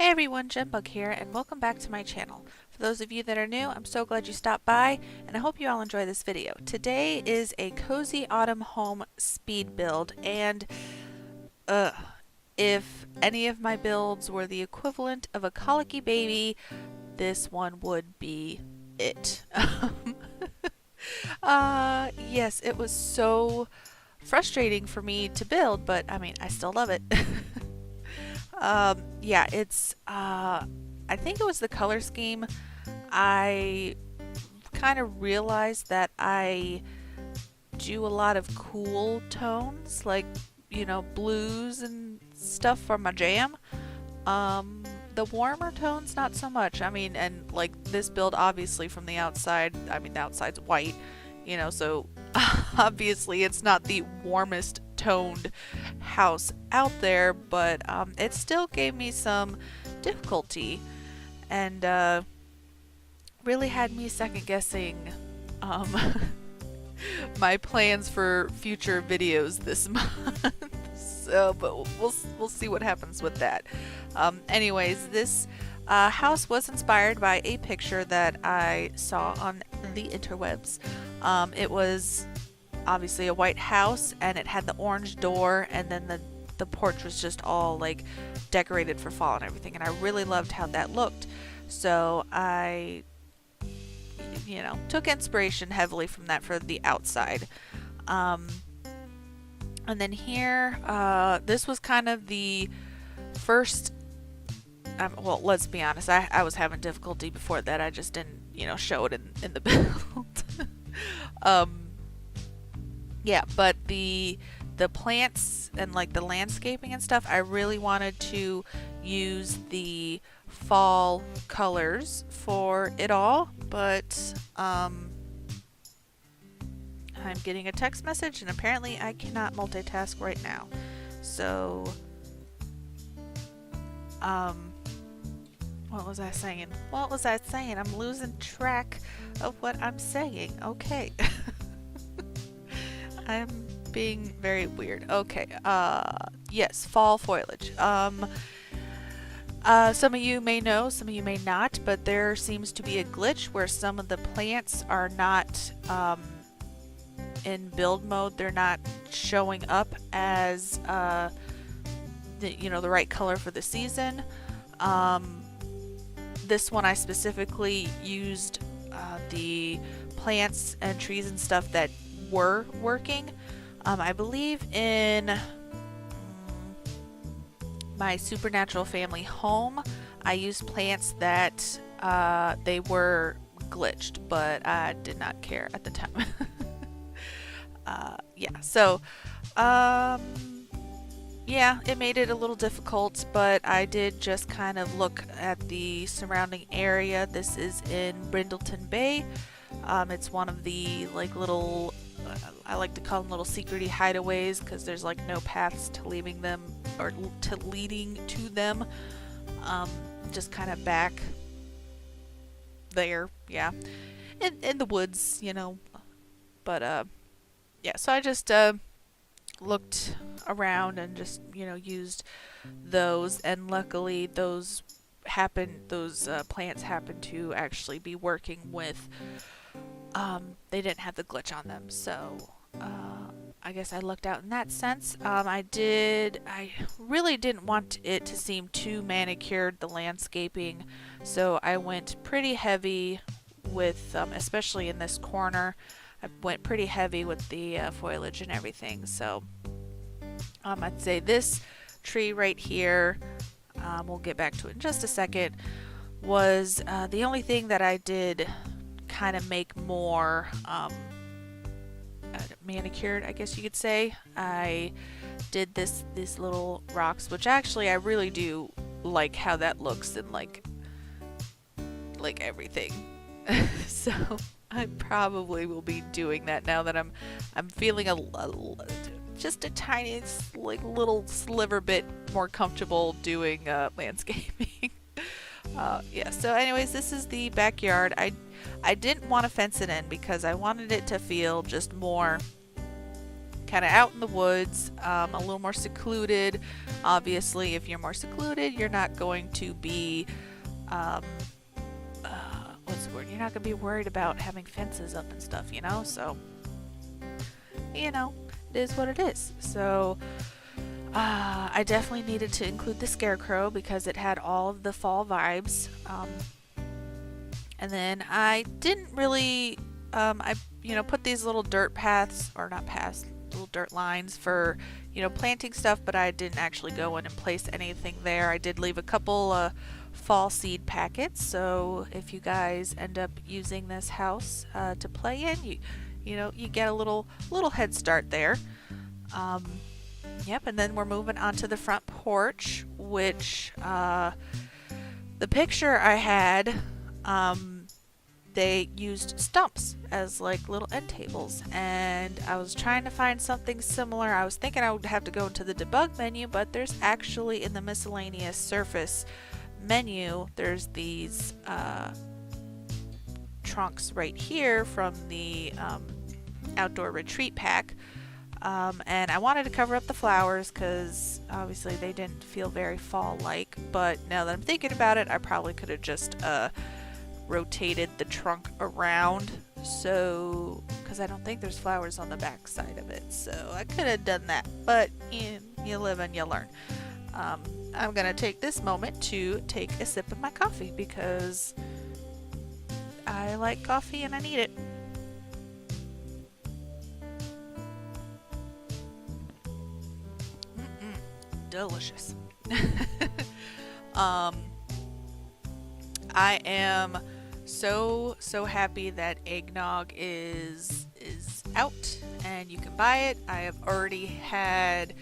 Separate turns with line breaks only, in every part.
Hey everyone, jennabugger here, and welcome back to my channel. For those of you that are new, I'm so glad you stopped by, and I hope you all enjoy this video. Today is a cozy autumn home speed build, and if any of my builds were the equivalent of a colicky baby, this one would be it. Yes, it was so frustrating for me to build, but I mean, I still love it. Yeah, it's, I think it was the color scheme. I kind of realized that I do a lot of cool tones, like, you know, blues and stuff for my jam. The warmer tones, not so much. I mean, and like this build, obviously from the outside, I mean, the outside's white, you know, so obviously it's not the warmest toned house out there, but it still gave me some difficulty and really had me second guessing my plans for future videos this month. So, but we'll see what happens with that. Anyways, this house was inspired by a picture that I saw on the interwebs. It was obviously a white house, and it had the orange door, and then the porch was just all like decorated for fall and everything, and I really loved how that looked. So I, you know, took inspiration heavily from that for the outside. And then here, this was kind of the first, well, let's be honest, I was having difficulty before that. I just didn't, you know, show it in the build. Yeah, but the plants and like the landscaping and stuff, I really wanted to use the fall colors for it all, but I'm getting a text message, and apparently I cannot multitask right now. So, what was I saying? What was I saying? I'm losing track of what I'm saying. Okay. I'm being very weird. Okay. Yes, fall foliage. Some of you may know, some of you may not, but there seems to be a glitch where some of the plants are not in build mode. They're not showing up as you know, the right color for the season. This one I specifically used the plants and trees and stuff that were working. I believe in my supernatural family home, I used plants that they were glitched, but I did not care at the time. Yeah, so yeah, it made it a little difficult, but I did just kind of look at the surrounding area. This is in Brindleton Bay. It's one of the like little, I like to call them little secrety hideaways, because there's like no paths to leaving them or to leading to them. Just kind of back there, yeah, in the woods, you know. But yeah, so I just looked around and just, you know, used those, and luckily those plants happened to actually be working with, they didn't have the glitch on them, so I guess I lucked out in that sense. I really didn't want it to seem too manicured, the landscaping, so I went pretty heavy with, especially in this corner, I went pretty heavy with the foliage and everything. So I'd say this tree right here, we'll get back to it in just a second, was the only thing that I did kind of make more manicured, I guess you could say. I did these little rocks, which actually I really do like how that looks, and like everything. So I probably will be doing that now that I'm feeling just a tiny, like, little sliver bit more comfortable doing landscaping. Yeah, so anyways, this is the backyard. I didn't want to fence it in because I wanted it to feel just more kind of out in the woods, a little more secluded. Obviously, if you're more secluded, you're not going to be, what's the word? You're not going to be worried about having fences up and stuff, you know? So, you know, it is what it is. So, I definitely needed to include the scarecrow because it had all of the fall vibes. And then I didn't really, put these little dirt paths, or not paths, little dirt lines for, planting stuff, but I didn't actually go in and place anything there. I did leave a couple fall seed packets, so if you guys end up using this house to play in, you get a little head start there. Yep, and then we're moving on to the front porch, which the picture I had, they used stumps as like little end tables, and I was trying to find something similar. I was thinking I would have to go into the debug menu, but there's actually in the miscellaneous surface menu, there's these trunks right here from the outdoor retreat pack. And I wanted to cover up the flowers because obviously they didn't feel very fall-like, but now that I'm thinking about it, I probably could have just rotated the trunk around, so because I don't think there's flowers on the back side of it, so I could have done that, but you live and you learn. I'm gonna take this moment to take a sip of my coffee because I like coffee and I need it. Delicious. I am so happy that eggnog is out and you can buy it. I have already had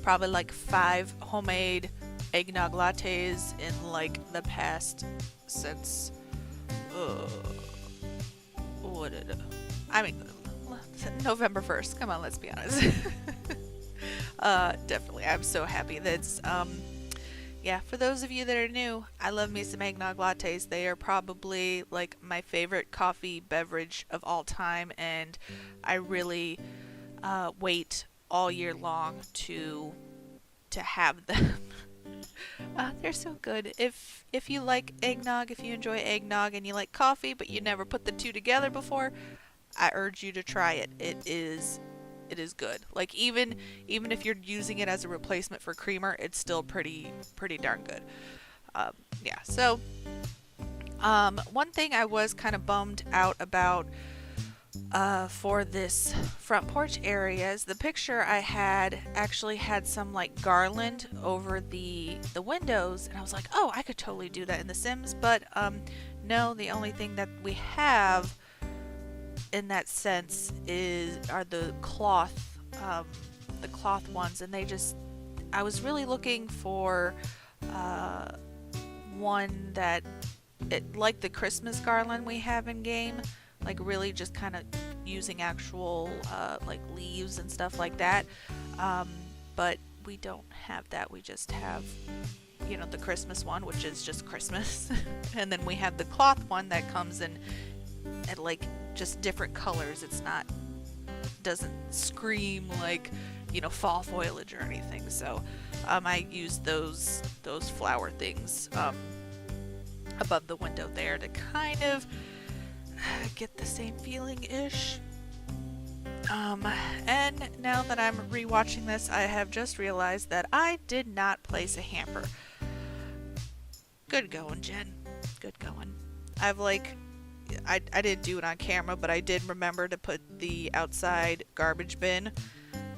probably like 5 homemade eggnog lattes in like the past since November 1st. Come on, let's be honest. Definitely, I'm so happy that's for those of you that are new, I love me some eggnog lattes. They are probably like my favorite coffee beverage of all time, and I really wait all year long to have them. They're so good. If you like eggnog, if you enjoy eggnog and you like coffee but you never put the two together before, I urge you to try it. It is good. Like even if you're using it as a replacement for creamer, it's still pretty darn good. So one thing I was kind of bummed out about for this front porch area is the picture I had actually had some like garland over the windows, and I was like, oh, I could totally do that in The Sims, but no, the only thing that we have in that sense are the cloth ones, and I was really looking for one that like the Christmas garland we have in game, like really just kind of using actual like leaves and stuff like that, but we don't have that. We just have the Christmas one, which is just Christmas. And then we have the cloth one that comes in at like just different colors. Doesn't scream like fall foliage or anything. So I use those flower things above the window there to kind of get the same feeling ish. And now that I'm rewatching this, I have just realized that I did not place a hamper. Good going, Jen. Good going. I didn't do it on camera, but I did remember to put the outside garbage bin,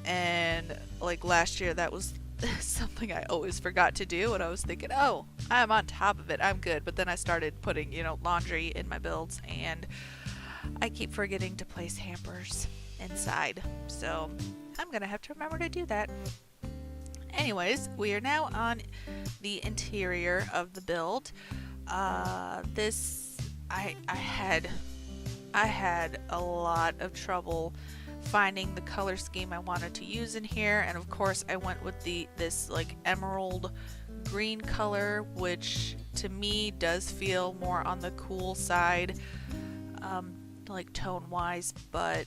and like last year that was something I always forgot to do, and I was thinking, oh, I'm on top of it, I'm good, but then I started putting laundry in my builds, and I keep forgetting to place hampers inside, so I'm gonna have to remember to do that. Anyways, we are now on the interior of the build. I had a lot of trouble finding the color scheme I wanted to use in here, and of course I went with this like emerald green color, which to me does feel more on the cool side, like tone wise, but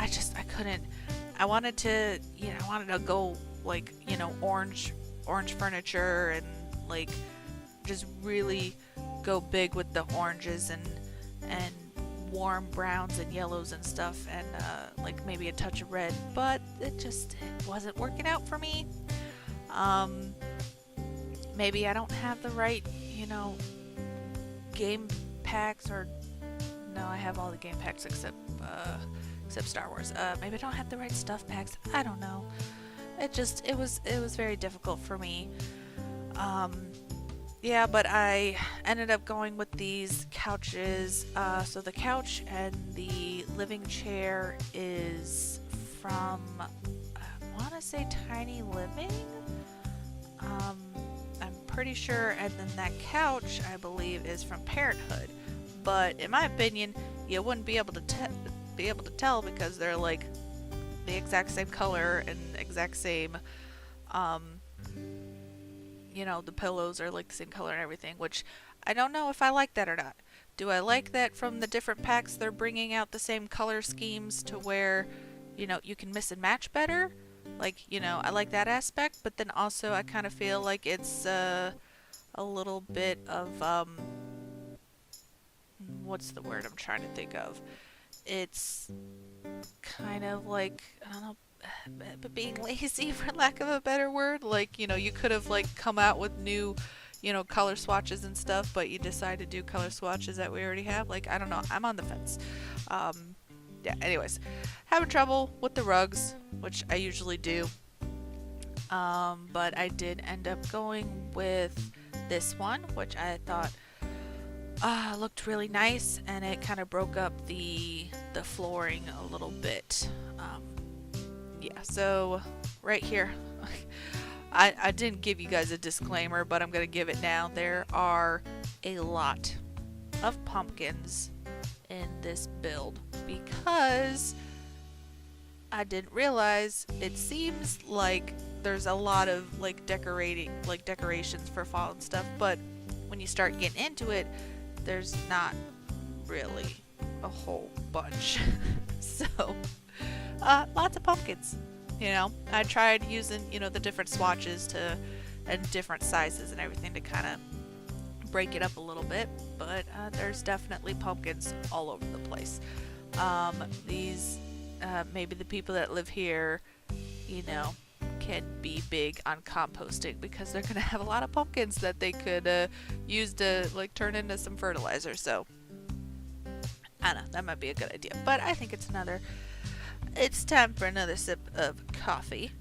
I couldn't. I wanted to, I wanted to go like, orange furniture and like just really go big with the oranges and warm browns and yellows and stuff, and like maybe a touch of red, but it wasn't working out for me. Maybe I don't have the right, game packs, or no, I have all the game packs except Star Wars. Maybe I don't have the right stuff packs. I don't know. It was very difficult for me. Yeah, but I ended up going with these couches. So the couch and the living chair is from, I want to say Tiny Living. I'm pretty sure, and then that couch, I believe, is from Parenthood. But in my opinion, you wouldn't be able to tell because they're like the exact same color and exact same, the pillows are like the same color and everything, which I don't know if I like that or not. Do I like that from the different packs they're bringing out the same color schemes to where, you can mix and match better? Like, I like that aspect, but then also I kind of feel like it's a little bit of, what's the word I'm trying to think of? It's kind of like, I don't know, but being lazy, for lack of a better word. Like, you could have like come out with new, color swatches and stuff, but you decide to do color swatches that we already have. Like, I don't know, I'm on the fence. Yeah, anyways, having trouble with the rugs, which I usually do. But I did end up going with this one, which I thought looked really nice, and it kind of broke up the flooring a little bit. Yeah, so right here, I didn't give you guys a disclaimer, but I'm going to give it now. There are a lot of pumpkins in this build because I didn't realize it seems like there's a lot of like decorations for fall and stuff, but when you start getting into it, there's not really a whole bunch. So lots of pumpkins. I tried using the different swatches and different sizes and everything to kind of break it up a little bit, but there's definitely pumpkins all over the place. These maybe the people that live here, can be big on composting because they're gonna have a lot of pumpkins that they could use to like turn into some fertilizer. So I don't know, that might be a good idea. But I think it's time for another sip of coffee.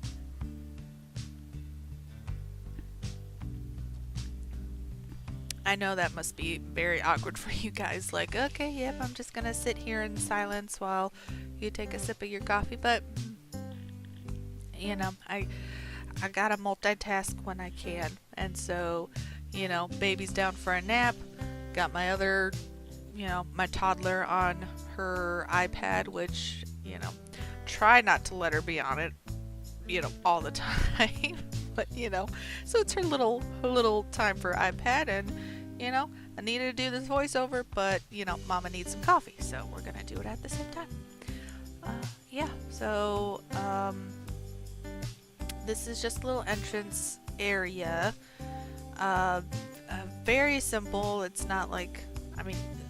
I know that must be very awkward for you guys. Like, okay, yep, I'm just gonna sit here in silence while you take a sip of your coffee. But I gotta multitask when I can, and so baby's down for a nap. Got my other, my toddler on her iPad, which try not to let her be on it, all the time. But so it's her little time for iPad, and I needed to do this voiceover, but Mama needs some coffee, so we're gonna do it at the same time. Yeah, so this is just a little entrance area. Very simple. It's not like,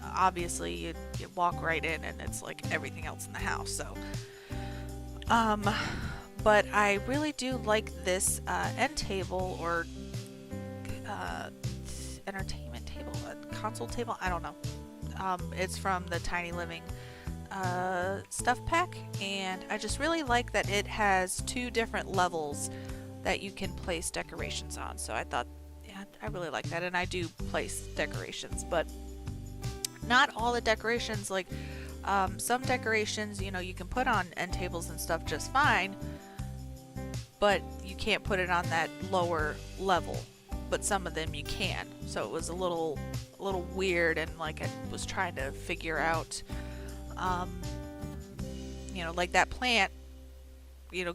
obviously you walk right in and it's like everything else in the house. So, but I really do like this end table or entertainment table, console table. I don't know. It's from the Tiny Living stuff pack, and I just really like that it has two different levels that you can place decorations on. So I thought, yeah, I really like that, and I do place decorations, but not all the decorations. Like some decorations, you can put on end tables and stuff just fine, but you can't put it on that lower level. But some of them you can. So it was a little weird, and like I was trying to figure out. Like that plant,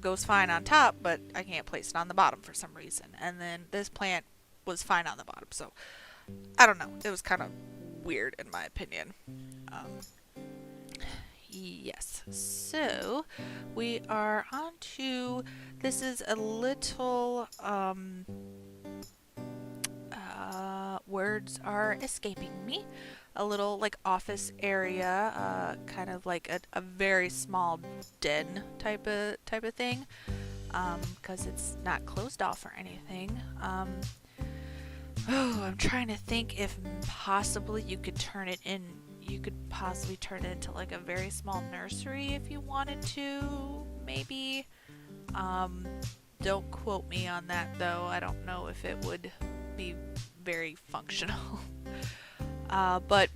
goes fine on top, but I can't place it on the bottom for some reason. And then this plant was fine on the bottom. So I don't know. It was kind of weird in my opinion. Yes. So we are on to, this is a little words are escaping me. A little like office area, kind of like a very small den type of thing, because it's not closed off or anything. Oh, I'm trying to think if possibly you could turn it in. You could possibly turn it into like a very small nursery if you wanted to, maybe. Don't quote me on that though. I don't know if it would be very functional. But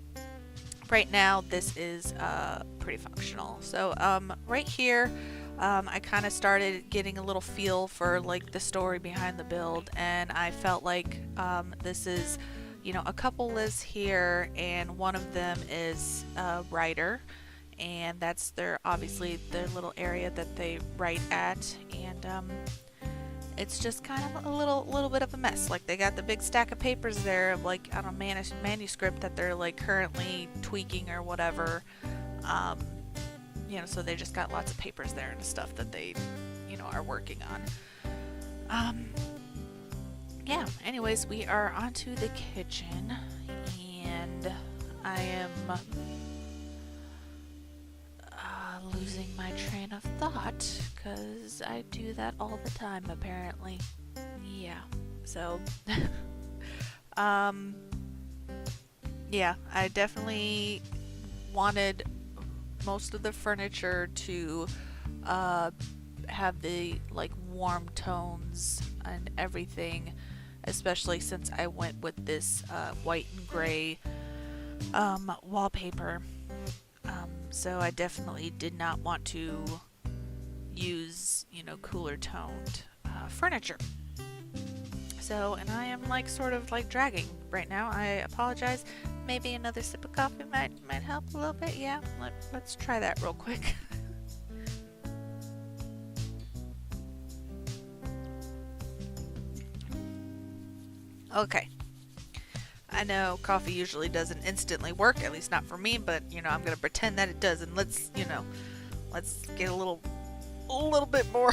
right now this is pretty functional. So right here, I kind of started getting a little feel for like the story behind the build, and I felt like this is, you know, a couple lives here, and one of them is a writer, and that's obviously their little area that they write at, and it's just kind of a little bit of a mess. Like they got the big stack of papers there of like on a manuscript that they're like currently tweaking or whatever. You know, so they just got lots of papers there and stuff that they, you know, are working on. Yeah, anyways, we are onto the kitchen, and I am losing my train of thought, because I do that all the time, apparently. Yeah, so, yeah, I definitely wanted most of the furniture to have the like warm tones and everything, especially since I went with this white and gray wallpaper. So I definitely did not want to use, you know, cooler toned furniture. So, and I am like sort of like dragging right now. I apologize. Maybe another sip of coffee might help a little bit. Yeah, let's try that real quick. Okay. I know coffee usually doesn't instantly work, at least not for me, but you know, I'm gonna pretend that it does, and let's get a little bit more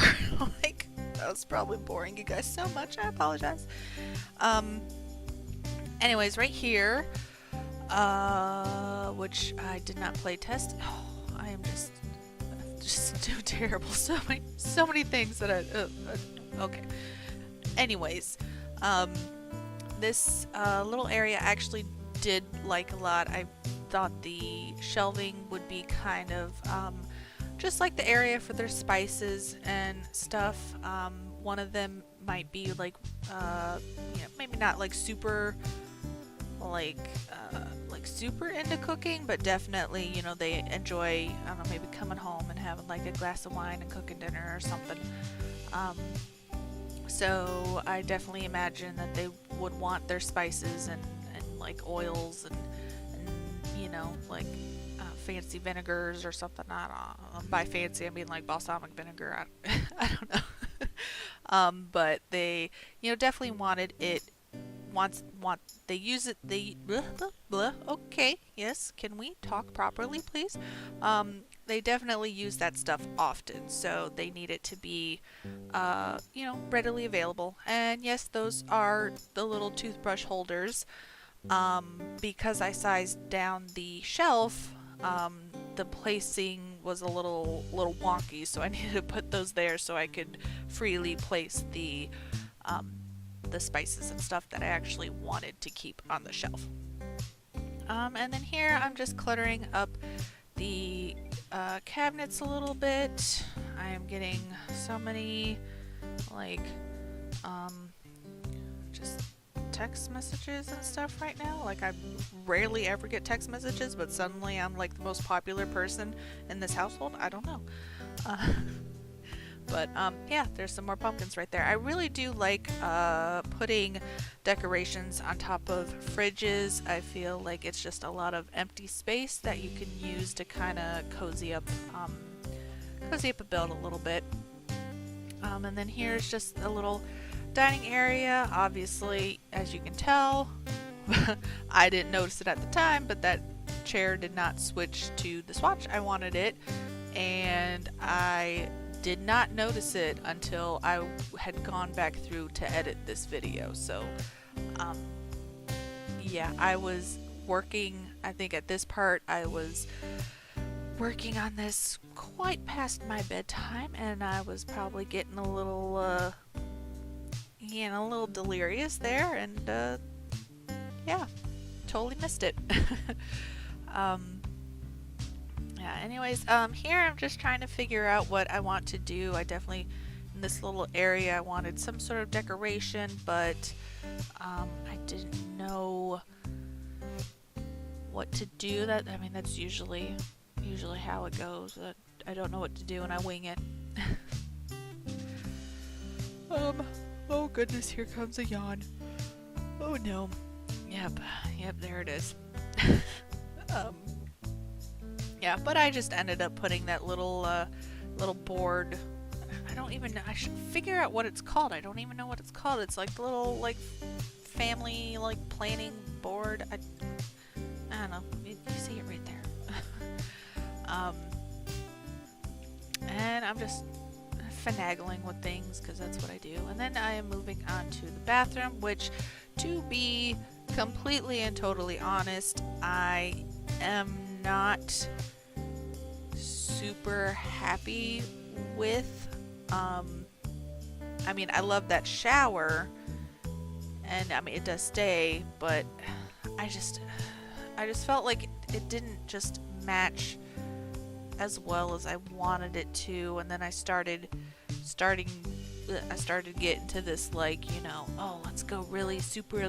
like, that was probably boring you guys so much. I apologize. Anyways, right here, which I did not play test. Oh, I am just too terrible. So many things that okay. Anyways, this little area I actually did like a lot. I thought the shelving would be kind of just like the area for their spices and stuff. One of them might be like, you know, maybe not like super super into cooking, but definitely, you know, they enjoy, I don't know, maybe coming home and having like a glass of wine and cooking dinner or something. So I definitely imagine that they would want their spices and like oils and you know, like fancy vinegars or something. By fancy I mean like balsamic vinegar. I don't know. But they, you know, definitely wanted it. They use it. They blah, blah, blah. Okay, yes. Can we talk properly, please? They definitely use that stuff often, so they need it to be, you know, readily available. And yes, those are the little toothbrush holders. Because I sized down the shelf, the placing was a little wonky, so I needed to put those there so I could freely place the spices and stuff that I actually wanted to keep on the shelf. And then here I'm just cluttering up the cabinets a little bit. I am getting so many like just text messages and stuff right now. Like I rarely ever get text messages, but suddenly I'm like the most popular person in this household. I don't know. But yeah, there's some more pumpkins right there. I really do like putting decorations on top of fridges. I feel like it's just a lot of empty space that you can use to kind of cozy up a build a little bit. And then here's just a little dining area. Obviously, as you can tell, I didn't notice it at the time, but that chair did not switch to the swatch I wanted it, and I did not notice it until I had gone back through to edit this video. So yeah, I was working, I think at this part I was working on this quite past my bedtime, and I was probably getting a little a little delirious there, and yeah, totally missed it. Yeah, anyways, here I'm just trying to figure out what I want to do. I definitely, in this little area, I wanted some sort of decoration, but I didn't know what to do. That's usually how it goes. I don't know what to do and I wing it. Oh goodness, here comes a yawn. Oh no. Yep, there it is. Yeah, but I just ended up putting that little board. I don't even know. I should figure out what it's called. I don't even know what it's called. It's like the little family planning board. I don't know. You see it right there. And I'm just finagling with things because that's what I do. And then I am moving on to the bathroom, which, to be completely and totally honest, I am not super happy with. I love that shower, and it does stay, but I just felt like it didn't just match as well as I wanted it to. And then I started getting to this oh, let's go really super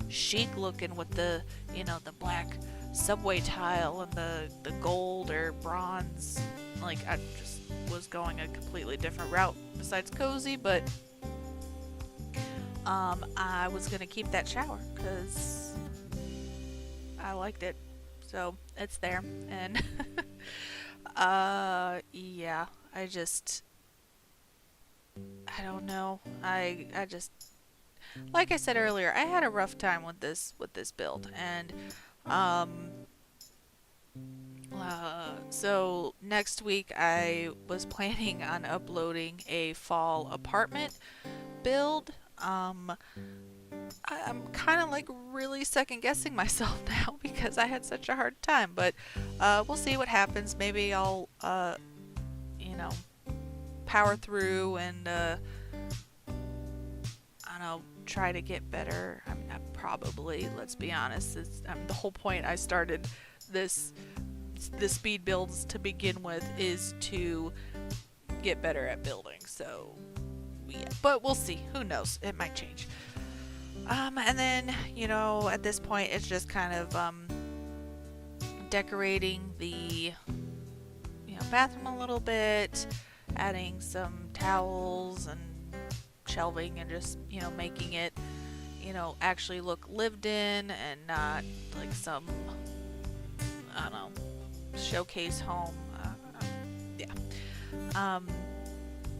chic looking with the the black subway tile and the gold or bronze. I just was going a completely different route besides cozy, but I was gonna keep that shower because I liked it, so it's there. And yeah, I don't know. I just, like I said earlier, I had a rough time with this build, and so next week I was planning on uploading a fall apartment build. I'm kind of really second guessing myself now because I had such a hard time, but we'll see what happens. Maybe I'll power through and I don't know, try to get better. I probably, let's be honest, the whole point I started the speed builds to begin with is to get better at building. So yeah, but we'll see. Who knows? It might change. And then at this point it's just kind of decorating the bathroom a little bit, adding some towels and shelving, and just making it actually look lived in and not like some, I don't know, showcase home.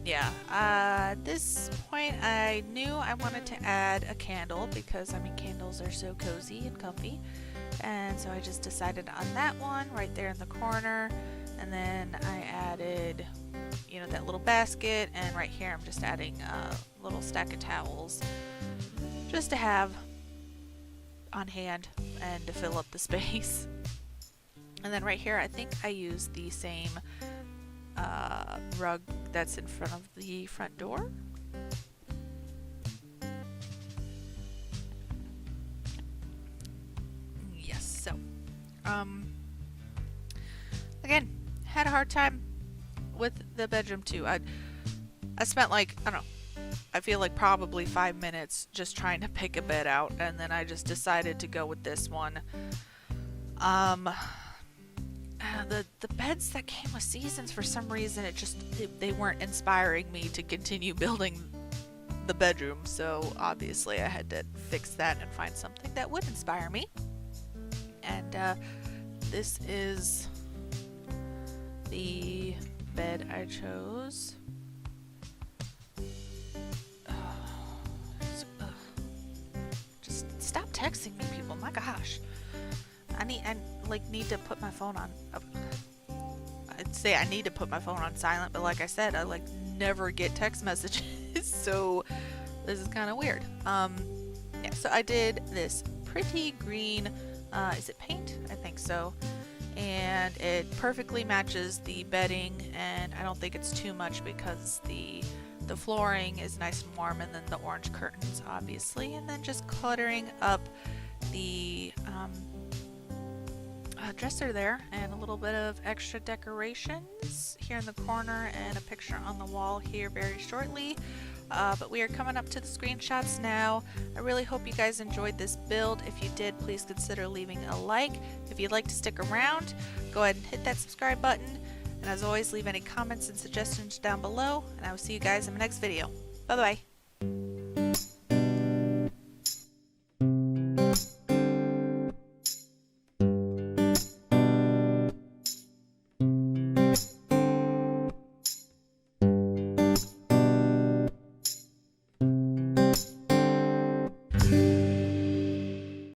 Yeah. At this point I knew I wanted to add a candle because candles are so cozy and comfy, and so I just decided on that one right there in the corner. And then I added that little basket, and right here I'm just adding a little stack of towels just to have on hand and to fill up the space. And then right here I think I used the same rug that's in front of the front door. Yes, so again, had a hard time with the bedroom too. I spent I don't know, I feel like probably 5 minutes just trying to pick a bed out, and then I just decided to go with this one. The beds that came with seasons, for some reason they weren't inspiring me to continue building the bedroom, so obviously I had to fix that and find something that would inspire me. And this is the bed I chose. Just stop texting me, people, my gosh. I like need to put my phone on. I'd say I need to put my phone on silent, but like I said, I like never get text messages, so this is kind of weird. Yeah, so I did this pretty green, is it paint? I think so. And it perfectly matches the bedding, and I don't think it's too much because the flooring is nice and warm, and then the orange curtains obviously, and then just cluttering up the dresser there, and a little bit of extra decorations here in the corner, and a picture on the wall here very shortly. But we are coming up to the screenshots now. I really hope you guys enjoyed this build. If you did, please consider leaving a like. If you'd like to stick around, go ahead and hit that subscribe button. And as always, leave any comments and suggestions down below, and I will see you guys in my next video. Bye bye.